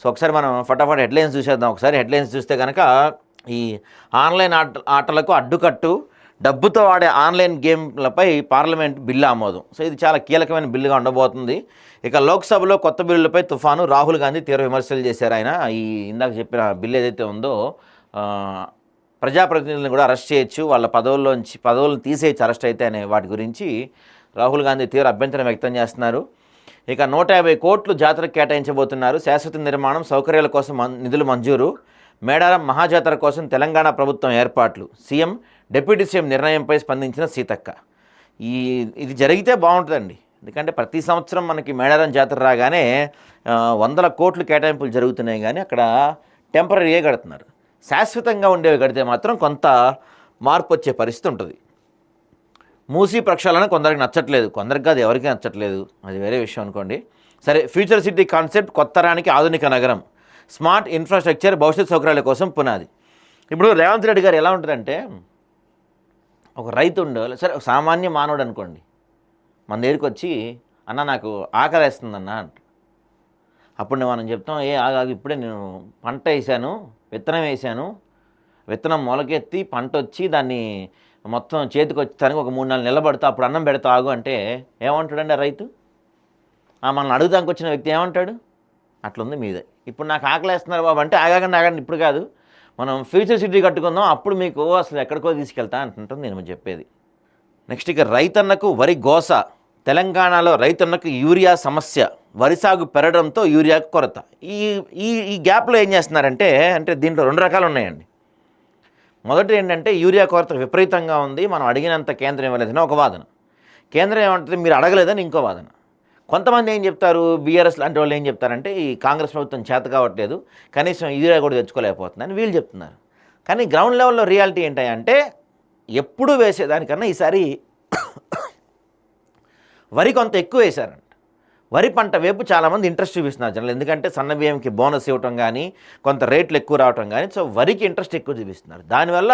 So ఒకసారి మనం ఫటాఫట్ హెడ్లైన్స్ చూసేద్దాం. ఒకసారి హెడ్లైన్స్ చూస్తే కనుక ఈ ఆన్లైన్ ఆటలకు అడ్డుకట్టు, డబ్బుతో ఆడే ఆన్లైన్ గేమ్లపై పార్లమెంట్ బిల్లు ఆమోదం. సో ఇది చాలా కీలకమైన బిల్లుగా ఉండబోతుంది. ఇక లోక్సభలో కొత్త బిల్లులపై తుఫాను, రాహుల్ గాంధీ తీవ్ర విమర్శలు చేశారు. ఆయన ఈ ఇందాక చెప్పిన బిల్లు ఏదైతే ఉందో ప్రజాప్రతినిధులను కూడా అరెస్ట్ చేయొచ్చు, వాళ్ళ పదవులను తీసేయచ్చు అరెస్ట్ అయితే అనే వాటి గురించి రాహుల్ గాంధీ తీవ్ర అభ్యంతరం వ్యక్తం చేస్తున్నారు. ఇక 150 కోట్లు జాతరకు కేటాయించబోతున్నారు. శాశ్వత నిర్మాణం, సౌకర్యాల కోసం నిధులు మంజూరు. మేడారం మహాజాతర కోసం తెలంగాణ ప్రభుత్వం ఏర్పాట్లు. సీఎం, డిప్యూటీ సీఎం నిర్ణయంపై స్పందించిన సీతక్క. ఇది జరిగితే బాగుంటుందండి. ఎందుకంటే ప్రతి సంవత్సరం మనకి మేడారం జాతర రాగానే వందల కోట్లు కేటాయింపులు జరుగుతున్నాయి, కానీ అక్కడ టెంపరీగా కడుతున్నారు. శాశ్వతంగా ఉండేవి కడితే మాత్రం కొంత మార్పు వచ్చే పరిస్థితి ఉంటుంది. మూసీ ప్రక్షాళన కొందరికి నచ్చట్లేదు, కొందరికి కాదు ఎవరికి నచ్చట్లేదు, అది వేరే విషయం అనుకోండి. సరే, ఫ్యూచర్ సిటీ కాన్సెప్ట్, కొత్త తరానికి ఆధునిక నగరం, స్మార్ట్ ఇన్ఫ్రాస్ట్రక్చర్, భవిష్యత్ సౌకర్యాల కోసం పునాది. ఇప్పుడు రేవంత్ రెడ్డి గారు ఎలా ఉంటుందంటే, ఒక రైతు సరే సామాన్య మానవుడు అనుకోండి, మన దగ్గరికి వచ్చి అన్న నాకు ఆకలి వేస్తుందన్న అంట. అప్పుడు మనం చెప్తాం, ఆగాగు ఇప్పుడే నేను పంట వేసాను, విత్తనం వేసాను, విత్తనం మొలకెత్తి పంట వచ్చి దాన్ని మొత్తం చేతికి వచ్చేదానికి ఒక 3-4 నెలలు పడుతా, అప్పుడు అన్నం పెడతా ఆగు అంటే ఏమంటాడండి ఆ రైతు? మనల్ని అడుగుదానికి వచ్చిన వ్యక్తి ఏమంటాడు? అట్లుంది మీదే. ఇప్పుడు నాకు ఆకలేస్తున్నారు బాబు అంటే ఆగండి ఇప్పుడు కాదు, మనం ఫ్యూచర్ సిటీ కట్టుకుందాం, అప్పుడు మీకు అసలు ఎక్కడికో తీసుకెళ్తా అంటుంటుంది నేను చెప్పేది. నెక్స్ట్ ఇక రైతన్నకు వరి గోస. తెలంగాణలో రైతన్నకు యూరియా సమస్య, వరి సాగు పెరగడంతో యూరియాకు కొరత. ఈ గ్యాప్లో ఏం చేస్తున్నారంటే దీంట్లో 2 రకాలు ఉన్నాయండి. మొదటి ఏంటంటే యూరియా కొరత విపరీతంగా ఉంది, మనం అడిగినంత కేంద్రం ఇవ్వలేదని ఒక వాదన. కేంద్రం ఏమంటుంది, మీరు అడగలేదని ఇంకో వాదన. కొంతమంది ఏం చెప్తారు, బీఆర్ఎస్ లాంటి వాళ్ళు ఏం చెప్తారంటే ఈ కాంగ్రెస్ ప్రభుత్వం చేత కావట్లేదు, కనీసం యూరియా కూడా తెచ్చుకోలేకపోతుందని వీళ్ళు చెప్తున్నారు. కానీ గ్రౌండ్ లెవెల్లో రియాలిటీ ఏంటంటే ఎప్పుడు వేసేదానికన్నా ఈసారి వరి కొంత ఎక్కువ వేశారంట. వరి పంట వైపు చాలామంది ఇంట్రెస్ట్ చూపిస్తున్నారు జనాలు, ఎందుకంటే సన్న బియ్యంకి బోనస్ ఇవ్వటం కానీ, కొంత రేట్లు ఎక్కువ రావటం కానీ, సో వరికి ఇంట్రెస్ట్ ఎక్కువ చూపిస్తున్నారు. దానివల్ల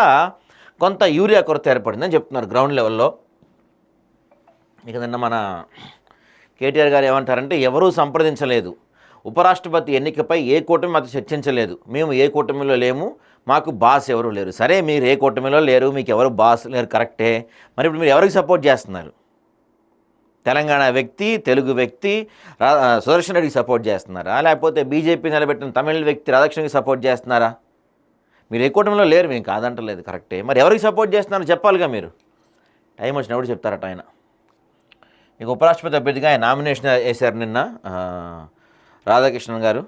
కొంత యూరియా కొరత ఏర్పడిందని చెప్తున్నారు గ్రౌండ్ లెవెల్లో. ఇక నిన్న మన కేటీఆర్ గారు ఏమంటారంటే, ఎవరూ సంప్రదించలేదు, ఉపరాష్ట్రపతి ఎన్నికపై ఏ కూటమి మాతో చర్చించలేదు, మేము ఏ కూటమిలో లేము, మాకు బాస్ ఎవరు లేరు. సరే, మీరు ఏ కూటమిలో లేరు, మీకు ఎవరు బాస్ లేరు, కరెక్టే. మరి ఇప్పుడు మీరు ఎవరికి సపోర్ట్ చేస్తున్నారు? తెలంగాణ వ్యక్తి, తెలుగు వ్యక్తి సుదర్శన్ రెడ్డికి సపోర్ట్ చేస్తున్నారా, లేకపోతే బీజేపీ నిలబెట్టిన తమిళ వ్యక్తి రాధాకృష్ణకి సపోర్ట్ చేస్తున్నారా? మీరు ఏ కూటమిలో లేరు, మేము కాదంటలేదు, కరెక్టే. మరి ఎవరికి సపోర్ట్ చేస్తున్నారో చెప్పాలిగా మీరు. టైం వచ్చినప్పుడు చెప్తారట ఆయన. ఇక ఉపరాష్ట్రపతి అభ్యర్థిగా ఆయన నామినేషన్ వేశారు నిన్న రాధాకృష్ణన్ గారు.